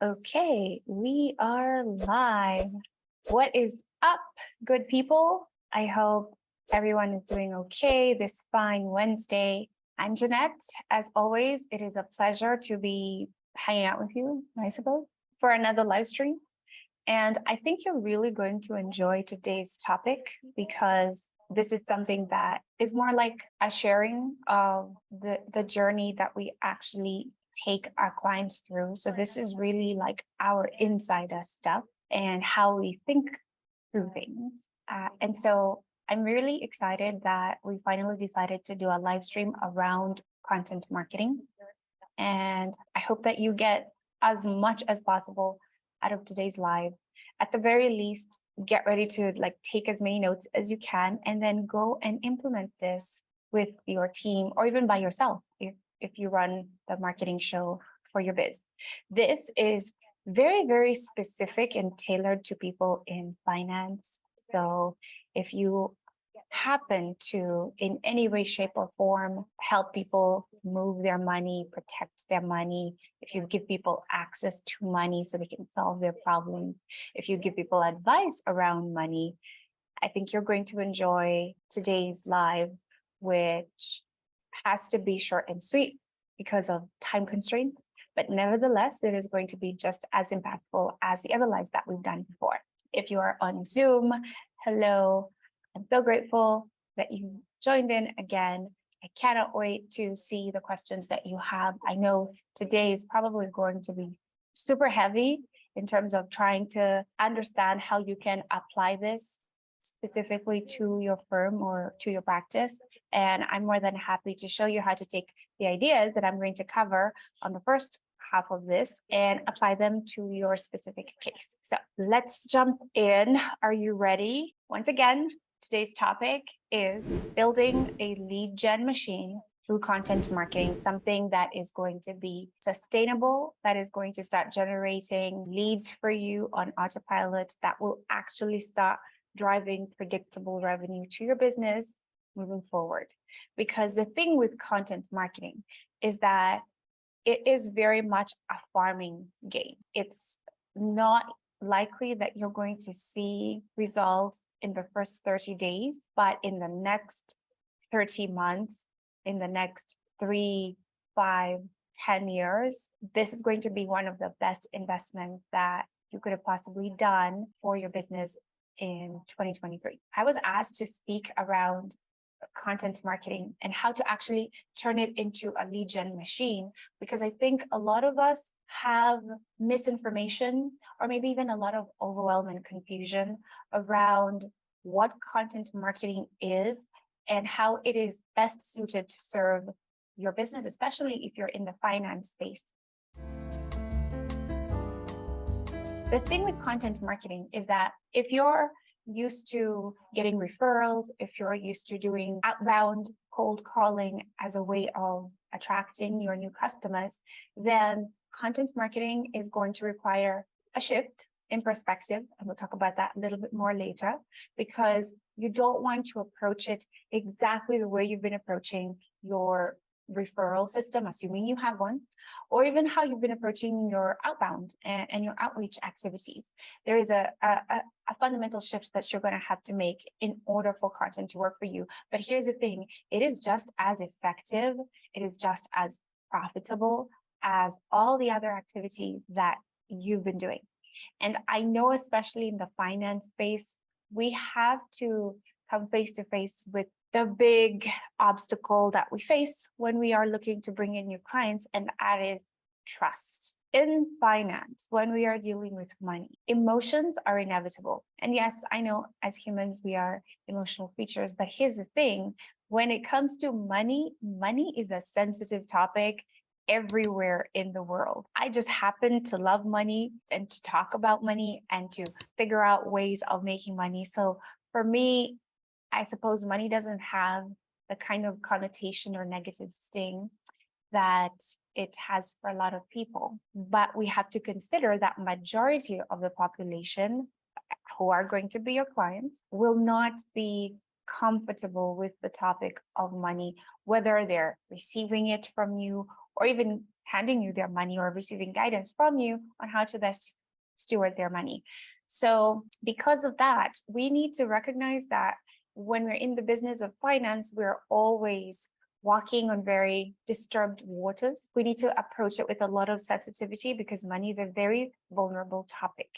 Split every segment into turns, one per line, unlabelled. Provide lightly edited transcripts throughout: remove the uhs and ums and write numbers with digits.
Okay, we are live. What is up, good people? I hope everyone is doing okay this fine Wednesday. I'm Janette. As always, it is a pleasure to be hanging out with you, I suppose, for another live stream. And I think you're really going to enjoy today's topic because this is something that is more like a sharing of the journey that we actually take our clients through. So this is really like our insider stuff and how we think through things. And so I'm really excited that we finally decided to do a live stream around content marketing. And I hope that you get as much as possible out of today's live. At the very least, get ready to take as many notes as you can, and then go and implement this with your team or even by yourself if you run the marketing show for your biz. This is very, very specific and tailored to people in finance. So if you happen to, in any way, shape, or form, help people move their money, protect their money, if you give people access to money so they can solve their problems, if you give people advice around money, I think you're going to enjoy today's live, which has to be short and sweet because of time constraints. But nevertheless, it is going to be just as impactful as the other lives that we've done before. If you are on Zoom, hello. I'm so grateful that you joined in again. I cannot wait to see the questions that you have. I know today is probably going to be super heavy in terms of trying to understand how you can apply this specifically to your firm or to your practice. And I'm more than happy to show you how to take the ideas that I'm going to cover on the first half of this and apply them to your specific case. So let's jump in. Are you ready? Once again, today's topic is building a lead gen machine through content marketing, something that is going to be sustainable, that is going to start generating leads for you on autopilot, that will actually start driving predictable revenue to your business moving forward. Because the thing with content marketing is that it is very much a farming game. It's not likely that you're going to see results in the first 30 days, but in the next 30 months, in the next 3, 5, 10 years, this is going to be one of the best investments that you could have possibly done for your business in 2023. I was asked to speak around content marketing and how to actually turn it into a lead gen machine, because I think a lot of us have misinformation or maybe even a lot of overwhelm and confusion around what content marketing is and how it is best suited to serve your business, especially if you're in the finance space. The thing with content marketing is that if you're used to getting referrals, if you're used to doing outbound cold calling as a way of attracting your new customers, then content marketing is going to require a shift in perspective. And we'll talk about that a little bit more later, because you don't want to approach it exactly the way you've been approaching your referral system, assuming you have one, or even how you've been approaching your outbound and your outreach activities. There is a fundamental shift that you're going to have to make in order for content to work for you. But here's the thing, it is just as effective, it is just as profitable as all the other activities that you've been doing. And I know, especially in the finance space, we have to come face to face with the big obstacle that we face when we are looking to bring in new clients, and that is trust. In finance, when we are dealing with money, emotions are inevitable. And yes, I know as humans, we are emotional creatures, but here's the thing, when it comes to money, money is a sensitive topic everywhere in the world. I just happen to love money and to talk about money and to figure out ways of making money. So for me, I suppose money doesn't have the kind of connotation or negative sting that it has for a lot of people. But we have to consider that majority of the population who are going to be your clients will not be comfortable with the topic of money, whether they're receiving it from you or even handing you their money or receiving guidance from you on how to best steward their money. So because of that, we need to recognize that when we're in the business of finance, we're always walking on very disturbed waters. We need to approach it with a lot of sensitivity because money is a very vulnerable topic.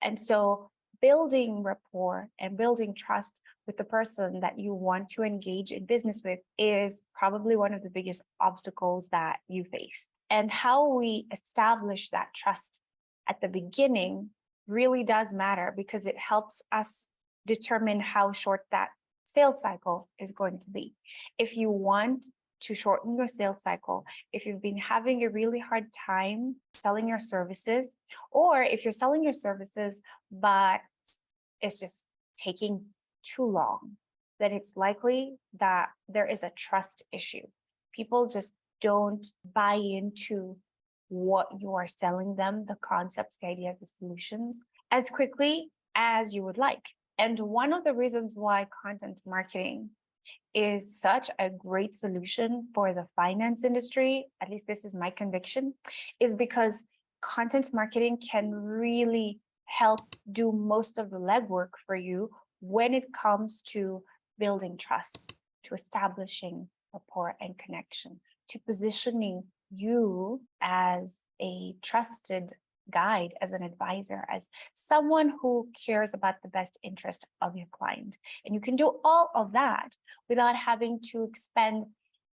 And so building rapport and building trust with the person that you want to engage in business with is probably one of the biggest obstacles that you face. And how we establish that trust at the beginning really does matter because it helps us determine how short that sales cycle is going to be. If you want to shorten your sales cycle, if you've been having a really hard time selling your services, or if you're selling your services, but it's just taking too long, then it's likely that there is a trust issue. People just don't buy into what you are selling them, the concepts, the ideas, the solutions, as quickly as you would like. And one of the reasons why content marketing is such a great solution for the finance industry, at least this is my conviction, is because content marketing can really help do most of the legwork for you when it comes to building trust, to establishing rapport and connection, to positioning you as a trusted guide, as an advisor, as someone who cares about the best interest of your client. And you can do all of that without having to expend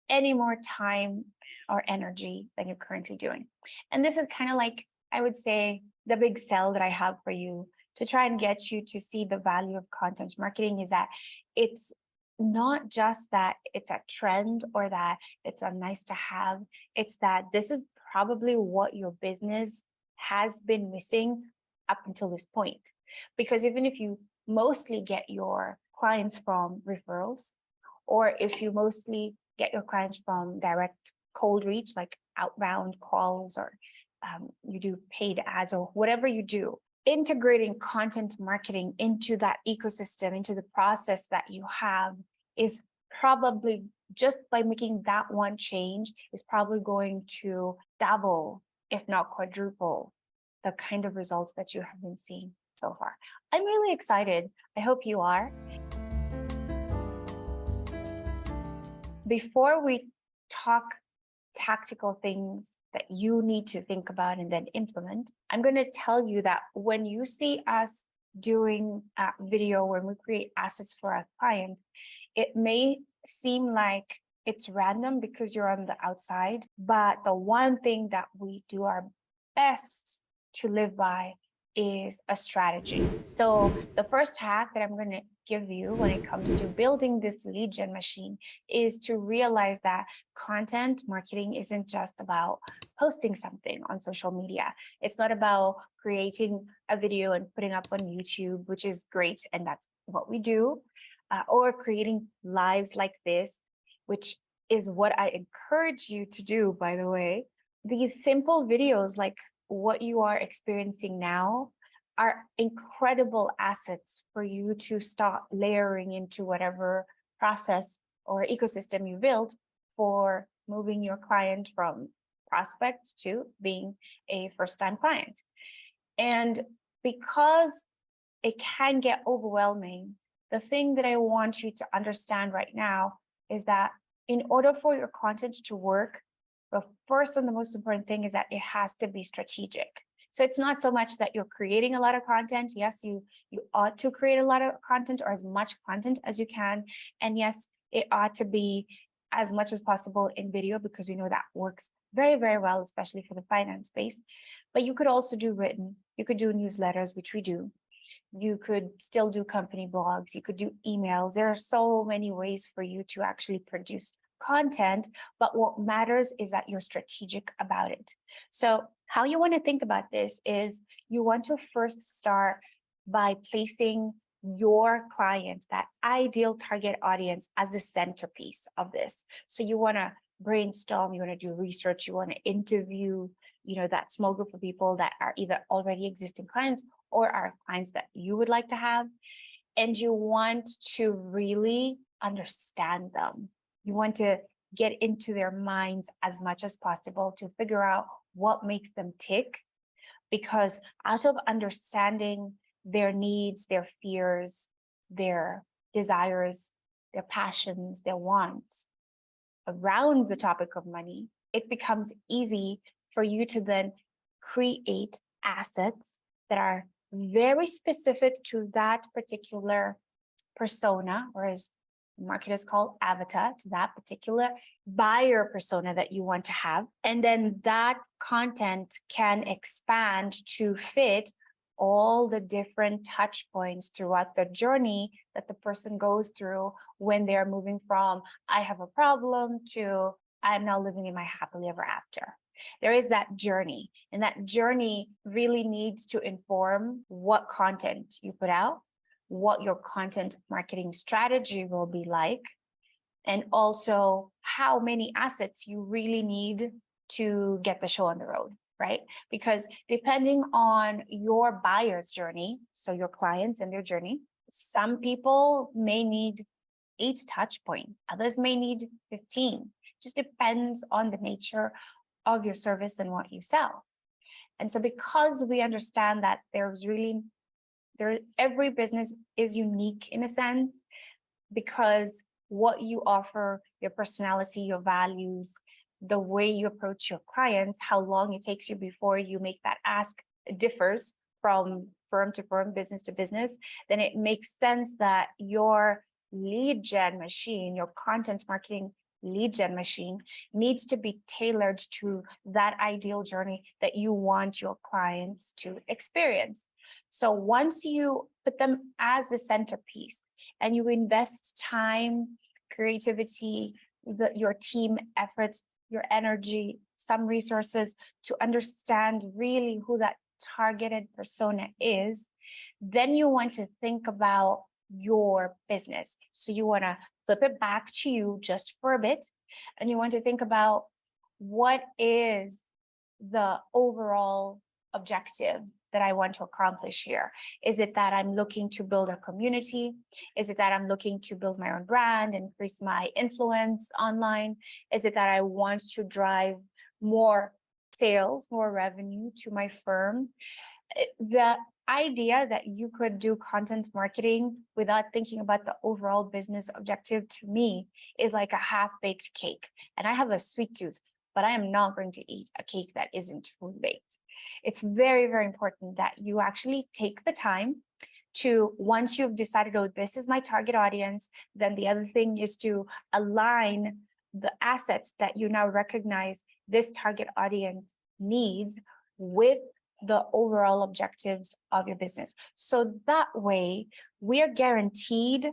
any more time or energy than you're currently doing. And this is kind of like, I would say, the big sell that I have for you to try and get you to see the value of content marketing is that it's not just that it's a trend or that it's a nice to have, it's that this is probably what your business has been missing up until this point. Because even if you mostly get your clients from referrals, or if you mostly get your clients from direct cold reach, like outbound calls, or you do paid ads or whatever you do, integrating content marketing into that ecosystem, into the process that you have is probably, just by making that one change, is probably going to double, if not quadruple, the kind of results that you have been seeing so far. I'm really excited. I hope you are. Before we talk tactical things that you need to think about and then implement, I'm going to tell you that when you see us doing a video, when we create assets for our client, it may seem like it's random because you're on the outside, but the one thing that we do our best to live by is a strategy. So the first hack that I'm going to give you when it comes to building this lead gen machine is to realize that content marketing isn't just about posting something on social media. It's not about creating a video and putting up on YouTube, which is great, and that's what we do, or creating lives like this, which is what I encourage you to do, by the way. These simple videos like what you are experiencing now are incredible assets for you to start layering into whatever process or ecosystem you build for moving your client from prospect to being a first-time client. And because it can get overwhelming, the thing that I want you to understand right now is that in order for your content to work, the first and the most important thing is that it has to be strategic. So it's not so much that you're creating a lot of content. Yes, you ought to create a lot of content or as much content as you can. And yes, it ought to be as much as possible in video because we know that works very, very well, especially for the finance space. But you could also do written. You could do newsletters, which we do. You could still do company blogs. You could do emails. There are so many ways for you to actually produce content, but what matters is that you're strategic about it. So how you want to think about this is you want to first start by placing your client, that ideal target audience, as the centerpiece of this. So you want to brainstorm, you want to do research, you want to interview, that small group of people that are either already existing clients or are clients that you would like to have. And you want to really understand them. You want to get into their minds as much as possible to figure out what makes them tick. Because out of understanding their needs, their fears, their desires, their passions, their wants around the topic of money, it becomes easy for you to then create assets that are very specific to that particular persona, or as marketers call avatar, to that particular buyer persona that you want to have. And then that content can expand to fit all the different touch points throughout the journey that the person goes through when they're moving from I have a problem to I'm now living in my happily ever after. There is that journey, and that journey really needs to inform what content you put out, what your content marketing strategy will be like, and also how many assets you really need to get the show on the road, right? Because depending on your buyer's journey, so your clients and their journey, some people may need 8 touch points, others may need 15. Just depends on the nature of your service and what you sell. And so because we understand that every business is unique in a sense, because what you offer, your personality, your values, the way you approach your clients, how long it takes you before you make that ask differs from firm to firm, business to business, then it makes sense that your lead gen machine, your content marketing lead gen machine needs to be tailored to that ideal journey that you want your clients to experience. So once you put them as the centerpiece and you invest time, creativity, your team efforts, your energy, some resources to understand really who that targeted persona is, then you want to think about your business. So you want to flip it back to you just for a bit, and you want to think about what is the overall objective that I want to accomplish here. Is it that I'm looking to build a community? Is it that I'm looking to build my own brand, increase my influence online? Is it that I want to drive more sales, more revenue to my firm? The idea that you could do content marketing without thinking about the overall business objective, to me, is like a half-baked cake. And I have a sweet tooth, but I am not going to eat a cake that isn't fully baked. It's very, very important that you actually take the time to, once you've decided, oh, this is my target audience, then the other thing is to align the assets that you now recognize this target audience needs with the overall objectives of your business. So that way, we are guaranteed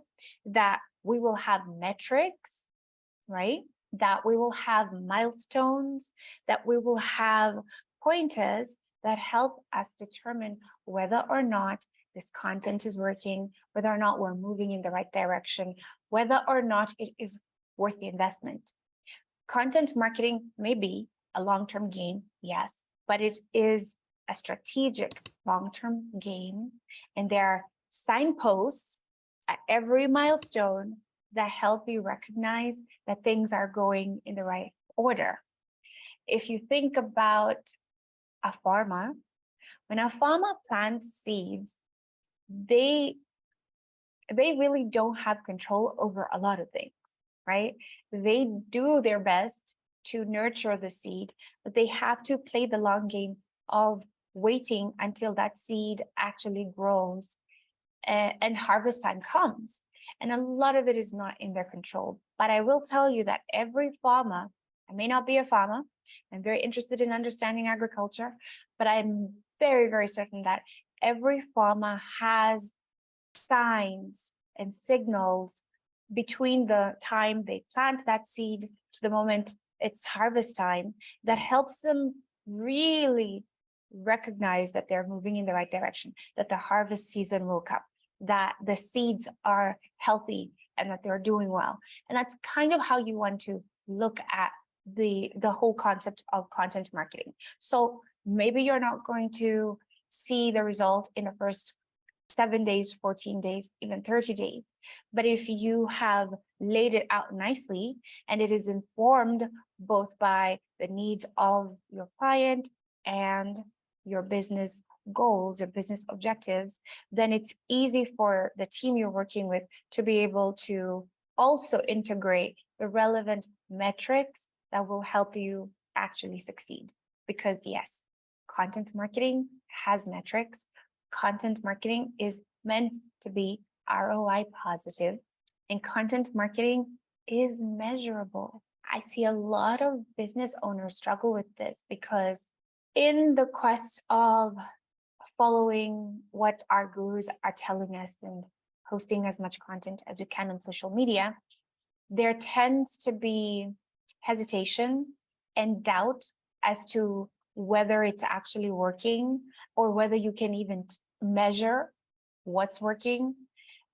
that we will have metrics, right? That we will have milestones, that we will have pointers that help us determine whether or not this content is working, whether or not we're moving in the right direction, whether or not it is worth the investment. Content marketing may be a long-term gain, yes, but it is a strategic long-term gain, and there are signposts at every milestone that help you recognize that things are going in the right order. If you think about a farmer, when a farmer plants seeds, they really don't have control over a lot of things, right? They do their best to nurture the seed, but they have to play the long game of waiting until that seed actually grows and harvest time comes. And a lot of it is not in their control. But I will tell you that every farmer, I may not be a farmer, I'm very interested in understanding agriculture, but I'm very, very certain that every farmer has signs and signals between the time they plant that seed to the moment it's harvest time that helps them really recognize that they're moving in the right direction, that the harvest season will come, that the seeds are healthy and that they're doing well. And that's kind of how you want to look at the whole concept of content marketing. So maybe you're not going to see the result in the first 7 days, 14 days, even 30 days. But if you have laid it out nicely and it is informed both by the needs of your client and your business goals, your business objectives, then it's easy for the team you're working with to be able to also integrate the relevant metrics that will help you actually succeed. Because yes, content marketing has metrics. Content marketing is meant to be ROI positive, and content marketing is measurable. I see a lot of business owners struggle with this because in the quest of following what our gurus are telling us and posting as much content as you can on social media, there tends to be hesitation and doubt as to whether it's actually working or whether you can even measure what's working.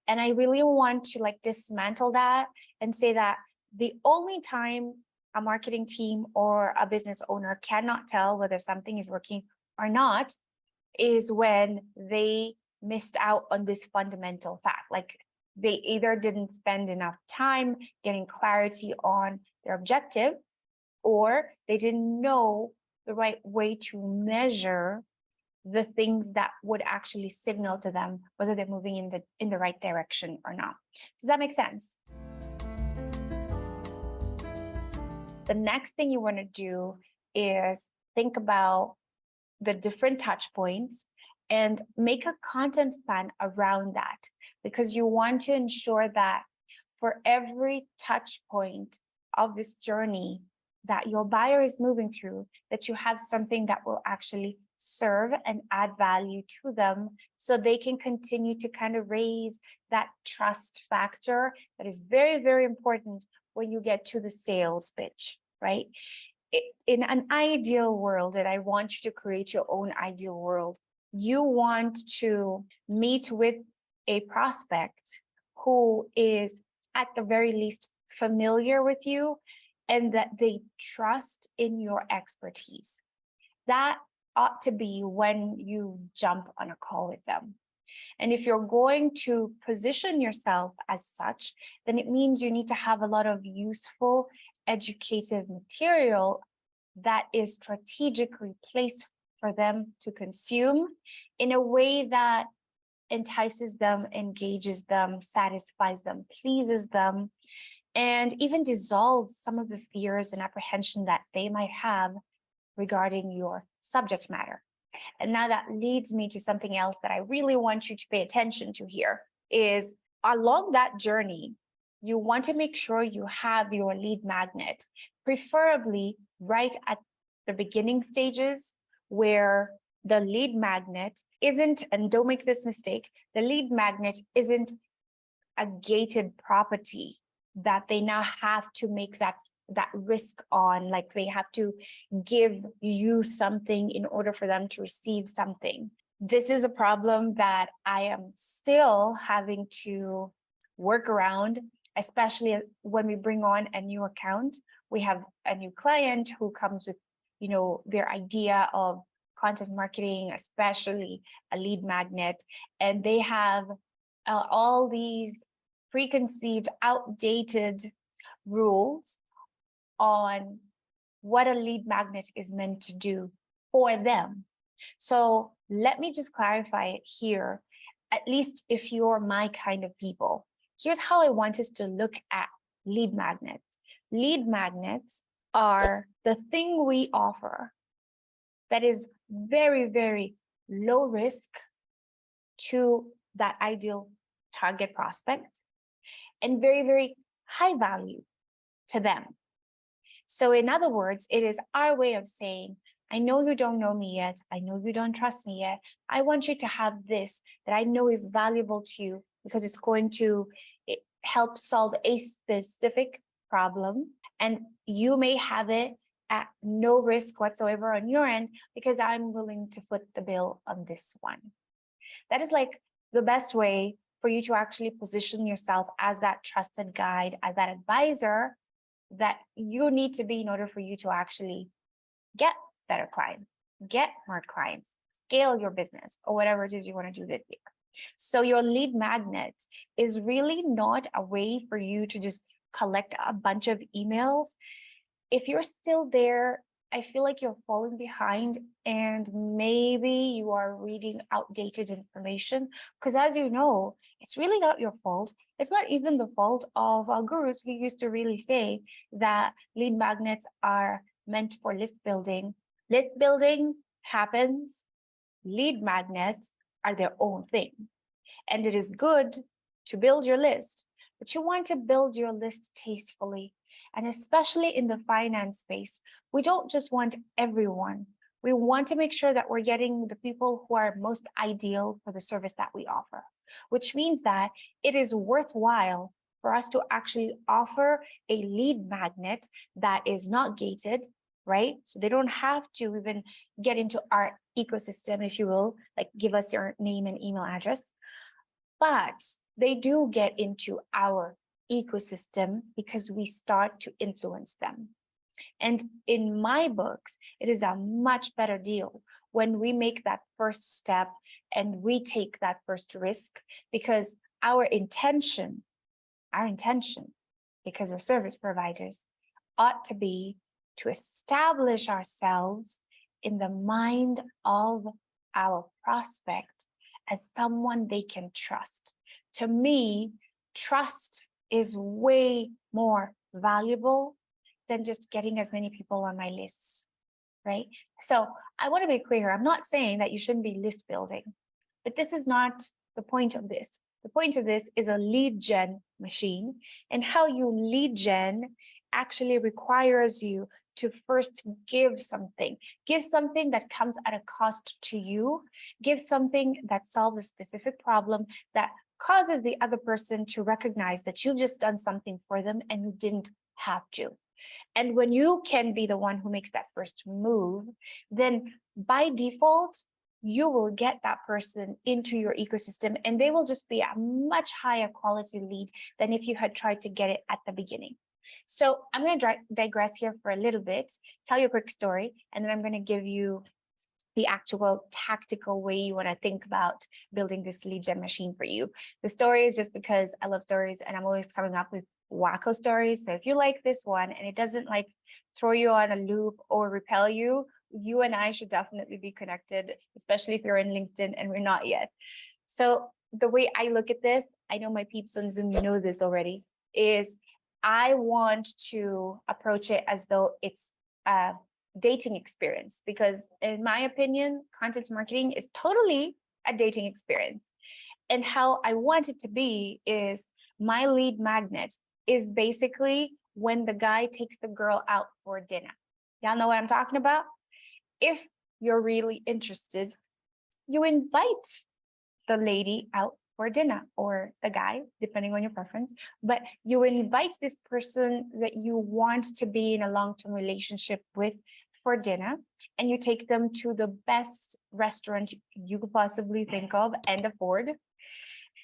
And I really want to dismantle that and say that the only time a marketing team or a business owner cannot tell whether something is working or not is when they missed out on this fundamental fact. They either didn't spend enough time getting clarity on their objective, or they didn't know the right way to measure the things that would actually signal to them whether they're moving in the right direction or not. Does that make sense? The next thing you want to do is think about the different touch points and make a content plan around that, because you want to ensure that for every touch point of this journey that your buyer is moving through, that you have something that will actually serve and add value to them so they can continue to kind of raise that trust factor that is very, very important when you get to the sales pitch, right? In an ideal world, and I want you to create your own ideal world, you want to meet with a prospect who is at the very least familiar with you and that they trust in your expertise. That ought to be when you jump on a call with them. And if you're going to position yourself as such, then it means you need to have a lot of useful, educative material that is strategically placed for them to consume in a way that entices them, engages them, satisfies them, pleases them, and even dissolves some of the fears and apprehension that they might have regarding your subject matter. And now that leads me to something else that I really want you to pay attention to here is along that journey, you want to make sure you have your lead magnet, preferably right at the beginning stages where the lead magnet isn't, and don't make this mistake, the lead magnet isn't a gated property that they now have to make that risk on, like they have to give you something in order for them to receive something. This is a problem that I am still having to work around, especially when we bring on a new account. We have a new client who comes with, their idea of content marketing, especially a lead magnet, and they have all these preconceived, outdated rules on what a lead magnet is meant to do for them. So let me just clarify it here, at least if you're my kind of people. Here's how I want us to look at lead magnets. Lead magnets are the thing we offer that is very, very low risk to that ideal target prospect and very, very high value to them. So in other words, it is our way of saying, I know you don't know me yet. I know you don't trust me yet. I want you to have this that I know is valuable to you because it's going to help solve a specific problem. And you may have it at no risk whatsoever on your end because I'm willing to foot the bill on this one. That is like the best way for you to actually position yourself as that trusted guide, as that advisor that you need to be in order for you to actually get better clients, get more clients, scale your business, or whatever it is you want to do this year. So your lead magnet is really not a way for you to just collect a bunch of emails. If you're still there, I feel like you're falling behind and maybe you are reading outdated information. Because as you know, it's really not your fault. It's not even the fault of our gurus who used to really say that lead magnets are meant for list building. List building happens. Lead magnets are their own thing. And it is good to build your list, but you want to build your list tastefully. And especially in the finance space, we don't just want everyone. We want to make sure that we're getting the people who are most ideal for the service that we offer, which means that it is worthwhile for us to actually offer a lead magnet that is not gated, right? So they don't have to even get into our ecosystem, if you will, like give us your name and email address, but they do get into our ecosystem because we start to influence them. And in my books, it is a much better deal when we make that first step and we take that first risk, because our intention, because we're service providers, ought to be to establish ourselves in the mind of our prospect as someone they can trust. To me, trust is way more valuable than just getting as many people on my list, right? So I want to be clear. I'm not saying that you shouldn't be list building, but this is not the point of this. The point of this is a lead gen machine, and how you lead gen actually requires you to first give something that comes at a cost to you, give something that solves a specific problem that causes the other person to recognize that you've just done something for them and you didn't have to. And when you can be the one who makes that first move, then by default, you will get that person into your ecosystem and they will just be a much higher quality lead than if you had tried to get it at the beginning. So I'm going to digress here for a little bit, tell you a quick story, and then I'm going to give you the actual tactical way you want to think about building this lead gen machine for you. The story is just because I love stories and I'm always coming up with wacko stories. So if you like this one and it doesn't like throw you on a loop or repel you, you and I should definitely be connected, especially if you're in LinkedIn and we're not yet. So the way I look at this, I know my peeps on Zoom, you know this already, is I want to approach it as though it's a dating experience, because in my opinion, content marketing is totally a dating experience. And how I want it to be is my lead magnet is basically when the guy takes the girl out for dinner. Y'all know what I'm talking about? If you're really interested, you invite the lady out for dinner, or the guy, depending on your preference, but you invite this person that you want to be in a long-term relationship with for dinner, and you take them to the best restaurant you could possibly think of and afford.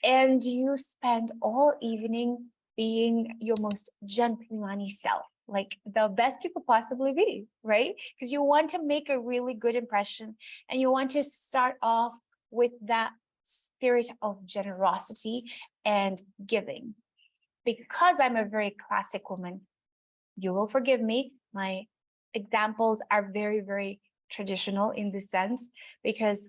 And you spend all evening being your most gentleman self, like the best you could possibly be, right? Because you want to make a really good impression and you want to start off with that spirit of generosity and giving. Because I'm a very classic woman, you will forgive me. My examples are very, very traditional in this sense, because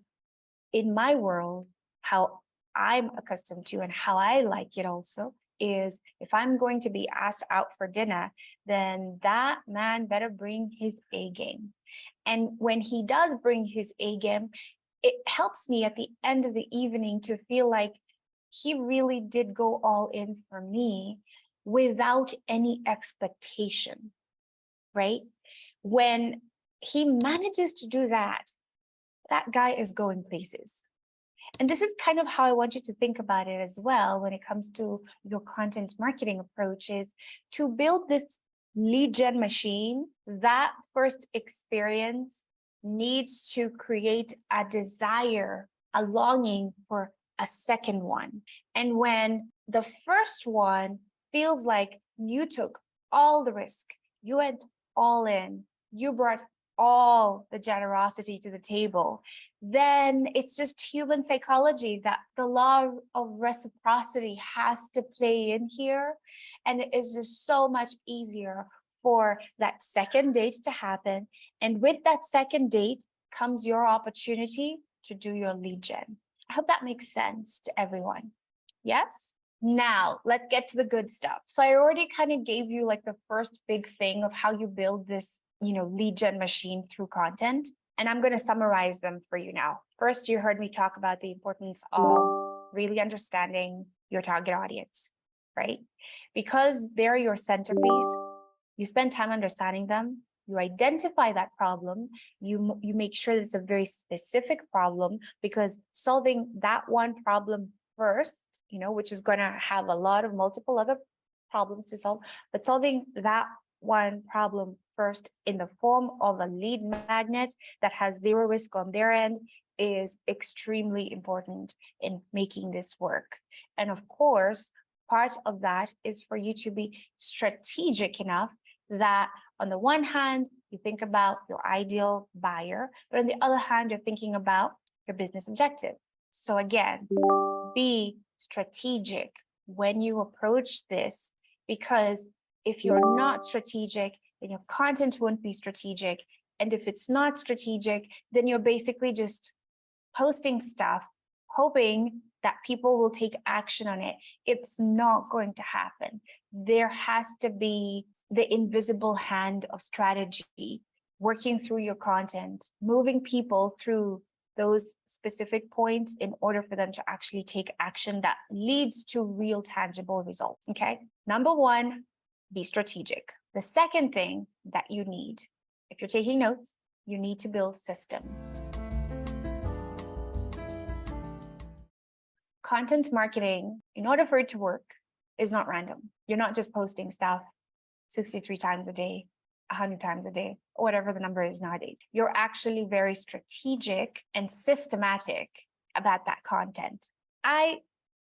in my world, how I'm accustomed to and how I like it also is if I'm going to be asked out for dinner, then that man better bring his A game. And when he does bring his A game, it helps me at the end of the evening to feel like he really did go all in for me without any expectation, right? When he manages to do that, that guy is going places. And this is kind of how I want you to think about it as well when it comes to your content marketing approaches. To build this lead gen machine, that first experience needs to create a desire, a longing for a second one. And when the first one feels like you took all the risk, you went all in, you brought all the generosity to the table, then it's just human psychology that the law of reciprocity has to play in here. And it is just so much easier for that second date to happen. And with that second date comes your opportunity to do your lead gen. I hope that makes sense to everyone. Yes? Now, let's get to the good stuff. So I already kind of gave you like the first big thing of how you build this, lead gen machine through content. And I'm going to summarize them for you now. First, you heard me talk about the importance of really understanding your target audience, right? Because they're your centerpiece, you spend time understanding them, you identify that problem, you make sure that it's a very specific problem, because solving that one problem first, which is going to have a lot of multiple other problems to solve, but solving that one problem first in the form of a lead magnet that has zero risk on their end is extremely important in making this work. And of course, part of that is for you to be strategic enough that on the one hand, you think about your ideal buyer, but on the other hand, you're thinking about your business objective. So again, be strategic when you approach this, because if you're not strategic, then your content won't be strategic. And if it's not strategic, then you're basically just posting stuff, hoping that people will take action on it. It's not going to happen. There has to be the invisible hand of strategy working through your content, moving people through those specific points in order for them to actually take action that leads to real tangible results. Okay. Number one, be strategic. The second thing that you need, if you're taking notes, you need to build systems. Content marketing, in order for it to work, is not random. You're not just posting stuff 63 times a day, 100 times a day, or whatever the number is nowadays. You're actually very strategic and systematic about that content. I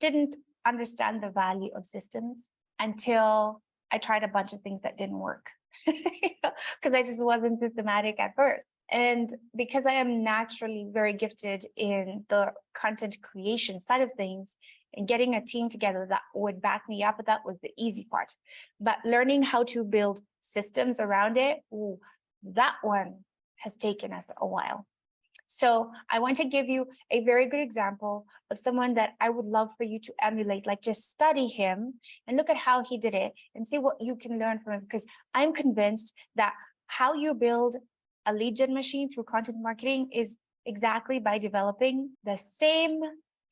didn't understand the value of systems until I tried a bunch of things that didn't work because I just wasn't systematic at first. And because I am naturally very gifted in the content creation side of things, and getting a team together that would back me up, that was the easy part. But learning how to build systems around it, that one has taken us a while. So I want to give you a very good example of someone that I would love for you to emulate, like just study him and look at how he did it and see what you can learn from him, because I'm convinced that how you build a lead gen machine through content marketing is exactly by developing the same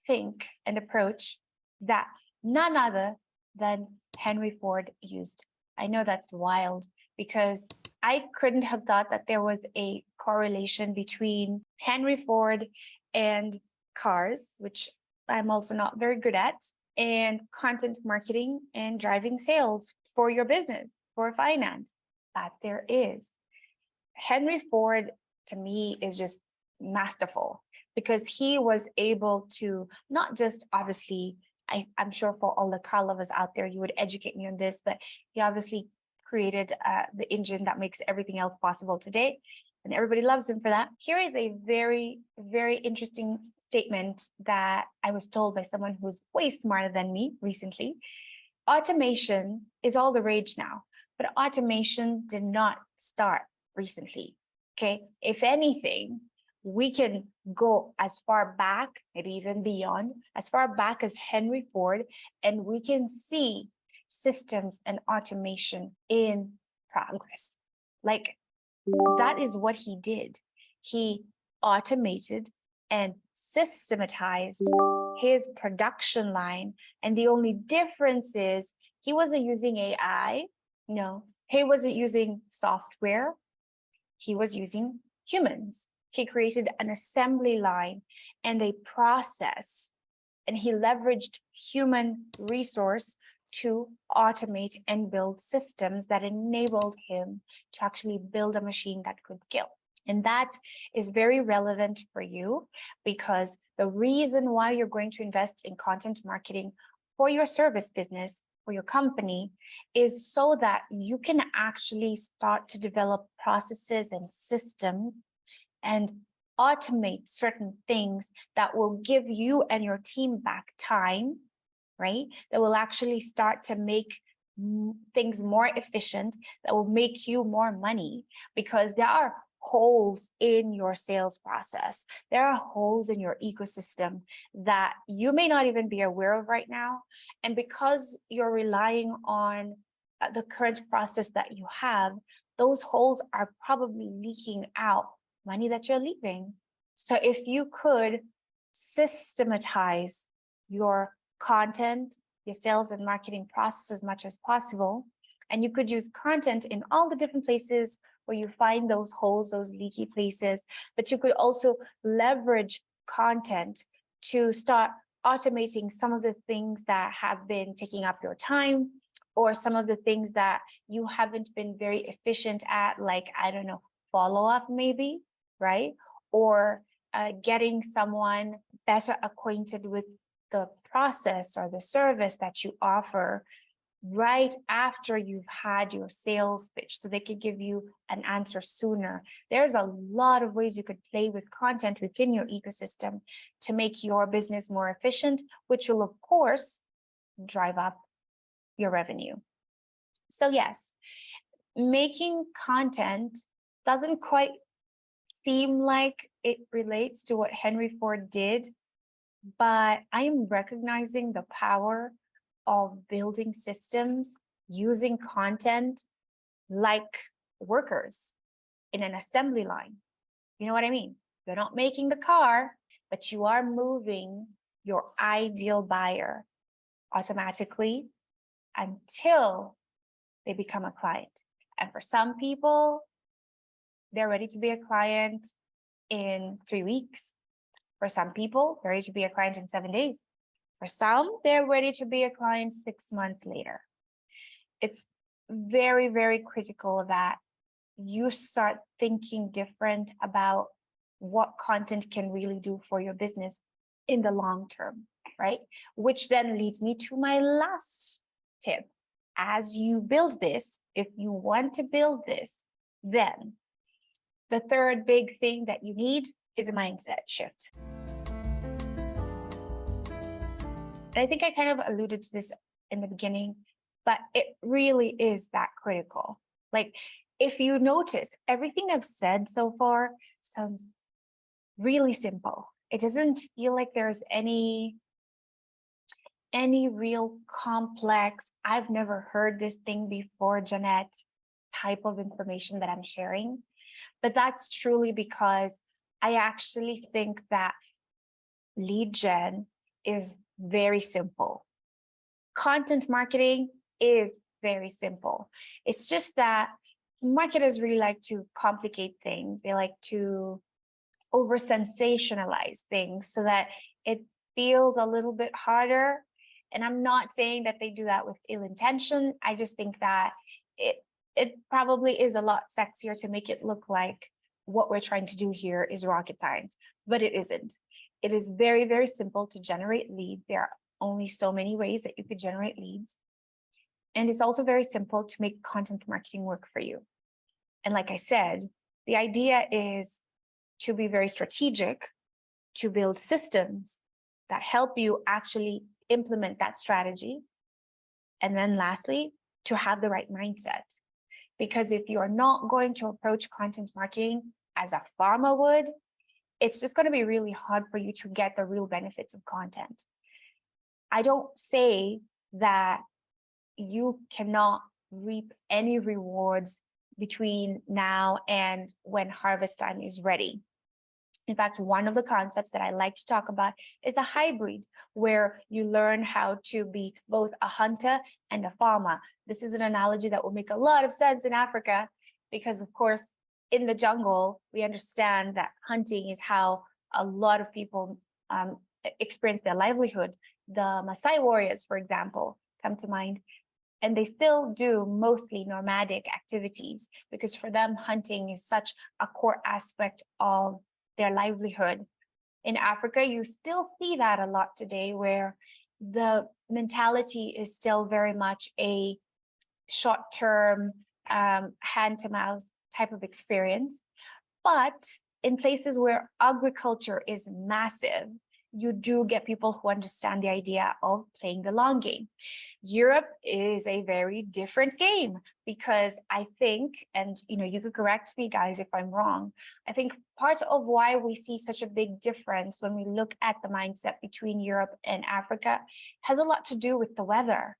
think and approach that none other than Henry Ford used. I know that's wild, because I couldn't have thought that there was a correlation between Henry Ford and cars, which I'm also not very good at, and content marketing and driving sales for your business, for finance. But there is. Henry Ford, to me, is just masterful, because he was able to not just, obviously, I'm sure for all the car lovers out there, you would educate me on this, but he obviously created the engine that makes everything else possible today. And everybody loves him for that. Here is a very, very interesting statement that I was told by someone who's way smarter than me recently. Automation is all the rage now, but automation did not start recently. Okay. If anything, we can go as far back, maybe even beyond, as far back as Henry Ford, and we can see systems and automation in progress. Like, that is what he did. He automated and systematized his production line. And the only difference is he wasn't using AI. No, he wasn't using software. He was using humans. He created an assembly line and a process, and he leveraged human resource to automate and build systems that enabled him to actually build a machine that could scale. And that is very relevant for you, because the reason why you're going to invest in content marketing for your service business, for your company, is so that you can actually start to develop processes and systems and automate certain things that will give you and your team back time, right? That will actually start to make things more efficient, that will make you more money, because there are holes in your sales process. There are holes in your ecosystem that you may not even be aware of right now. And because you're relying on the current process that you have, those holes are probably leaking out money that you're leaving. So if you could systematize your content, your sales and marketing process as much as possible, and you could use content in all the different places where you find those holes, those leaky places, but you could also leverage content to start automating some of the things that have been taking up your time, or some of the things that you haven't been very efficient at, like, I don't know, follow-up maybe, right? Or getting someone better acquainted with the process or the service that you offer right after you've had your sales pitch, so they could give you an answer sooner. There's a lot of ways you could play with content within your ecosystem to make your business more efficient, which will, of course, drive up your revenue. So yes, making content doesn't quite seem like it relates to what Henry Ford did, but I am recognizing the power of building systems using content like workers in an assembly line. You know what I mean? You're not making the car, but you are moving your ideal buyer automatically until they become a client. And for some people, they're ready to be a client in 3 weeks. For some people, they're ready to be a client in 7 days. For some, they're ready to be a client 6 months later. It's very, very critical that you start thinking different about what content can really do for your business in the long term, right? Which then leads me to my last tip. As you build this, if you want to build this, then the third big thing that you need is a mindset shift. And I think I kind of alluded to this in the beginning, but it really is that critical. Like, if you notice, everything I've said so far sounds really simple. It doesn't feel like there's any real complex, I've never heard this thing before, Janette, type of information that I'm sharing. But that's truly because I actually think that lead gen is very simple. Content marketing is very simple. It's just that marketers really like to complicate things. They like to over sensationalize things so that it feels a little bit harder. And I'm not saying that they do that with ill intention. I just think that it probably is a lot sexier to make it look like what we're trying to do here is rocket science, but it isn't. It is very, very simple to generate leads. There are only so many ways that you could generate leads. And it's also very simple to make content marketing work for you. And like I said, the idea is to be very strategic, to build systems that help you actually implement that strategy. And then lastly, to have the right mindset. Because if you're not going to approach content marketing as a farmer would, it's just going to be really hard for you to get the real benefits of content. I don't say that you cannot reap any rewards between now and when harvest time is ready. In fact, one of the concepts that I like to talk about is a hybrid, where you learn how to be both a hunter and a farmer. This is an analogy that will make a lot of sense in Africa, because of course, in the jungle, we understand that hunting is how a lot of people experience their livelihood. The Maasai warriors, for example, come to mind. And they still do mostly nomadic activities, because for them, hunting is such a core aspect of their livelihood. In Africa, you still see that a lot today, where the mentality is still very much a short-term, hand-to-mouth type of experience. But in places where agriculture is massive, you do get people who understand the idea of playing the long game. Europe is a very different game because I think, and you could correct me guys if I'm wrong, I think part of why we see such a big difference when we look at the mindset between Europe and Africa has a lot to do with the weather.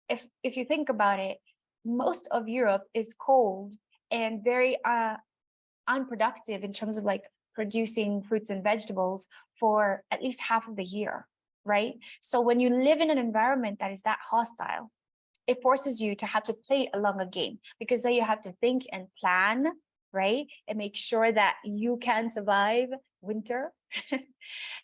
If you think about it, most of Europe is cold and very unproductive in terms of like producing fruits and vegetables for at least half of the year, right? So when you live in an environment that is that hostile, it forces you to have to play a longer game, because then you have to think and plan, right? And make sure that you can survive winter.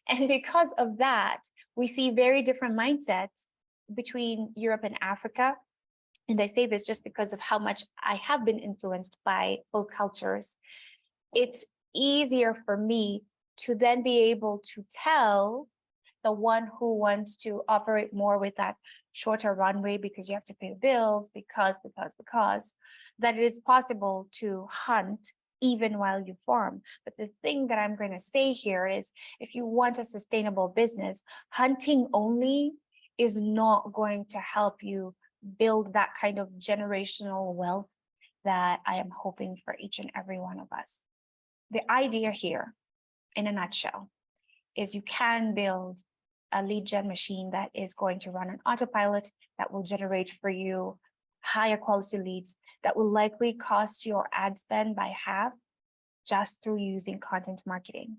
And because of that, we see very different mindsets between Europe and Africa. And I say this just because of how much I have been influenced by both cultures. It's easier for me to then be able to tell the one who wants to operate more with that shorter runway because you have to pay bills, because that it is possible to hunt even while you farm. But the thing that I'm going to say here is, if you want a sustainable business, hunting only is not going to help you build that kind of generational wealth that I am hoping for each and every one of us. The idea here, in a nutshell, is you can build a lead gen machine that is going to run on autopilot, that will generate for you higher quality leads, that will likely cost your ad spend by half just through using content marketing.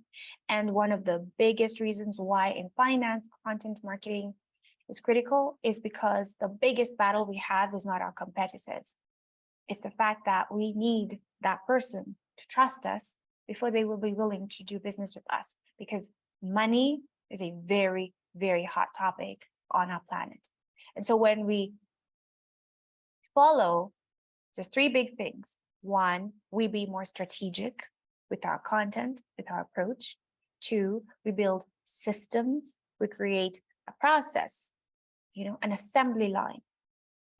And one of the biggest reasons why in finance content marketing is critical is because the biggest battle we have is not our competitors. It's the fact that we need that person to trust us before they will be willing to do business with us, because money is a very, very hot topic on our planet. And so when we follow just three big things: one, we be more strategic with our content, with our approach. Two, we build systems, we create a process, an assembly line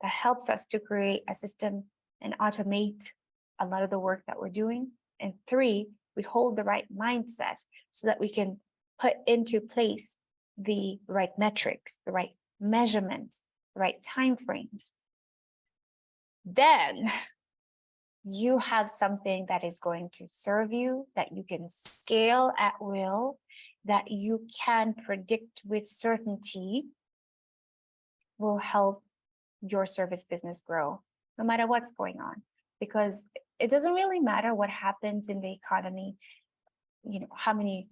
that helps us to create a system and automate a lot of the work that we're doing. And three, we hold the right mindset so that we can put into place the right metrics, the right measurements, the right timeframes. Then you have something that is going to serve you, that you can scale at will, that you can predict with certainty, will help your service business grow no matter what's going on. Because it doesn't really matter what happens in the economy, how many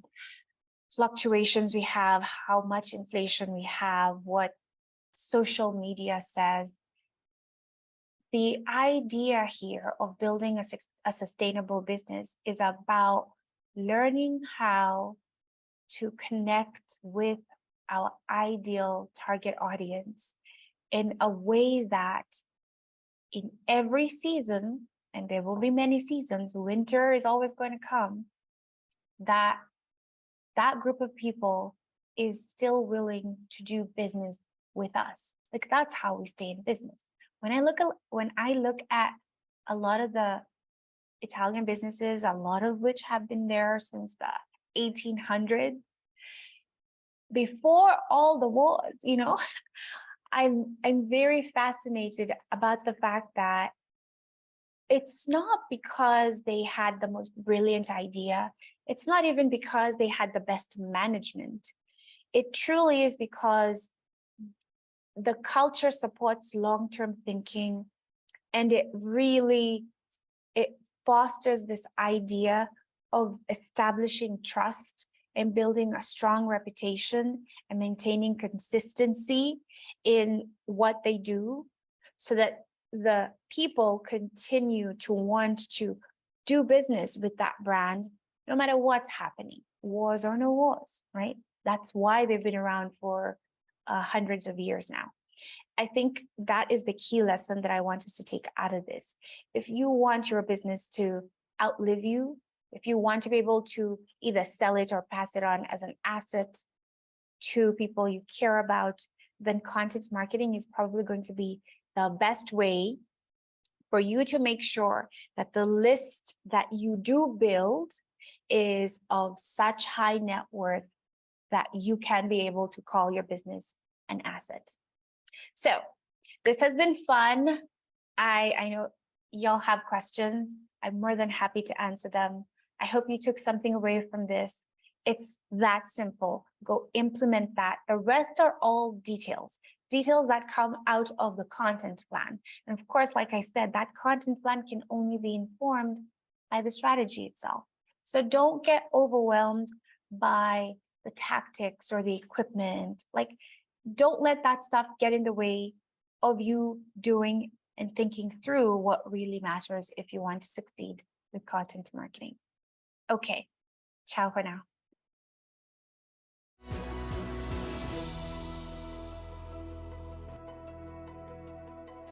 fluctuations we have, how much inflation we have, what social media says. The idea here of building a sustainable business is about learning how to connect with our ideal target audience in a way that in every season, and there will be many seasons, winter is always going to come, that group of people is still willing to do business with us. Like, that's how we stay in business. When I look at a lot of the Italian businesses, a lot of which have been there since the 1800s, before all the wars, I'm very fascinated about the fact that it's not because they had the most brilliant idea. It's not even because they had the best management. It truly is because the culture supports long-term thinking, and it fosters this idea of establishing trust and building a strong reputation and maintaining consistency in what they do, so that the people continue to want to do business with that brand no matter what's happening, wars or no wars, right? That's why they've been around for hundreds of years now. I think that is the key lesson that I want us to take out of this. If you want your business to outlive you, if you want to be able to either sell it or pass it on as an asset to people you care about, then content marketing is probably going to be the best way for you to make sure that the list that you do build is of such high net worth that you can be able to call your business an asset. So this has been fun. I know y'all have questions. I'm more than happy to answer them. I hope you took something away from this. It's that simple. Go implement that. The rest are all details that come out of the content plan. And of course, like I said, that content plan can only be informed by the strategy itself. So don't get overwhelmed by the tactics or the equipment. Like, don't let that stuff get in the way of you doing and thinking through what really matters if you want to succeed with content marketing. Okay, ciao for now.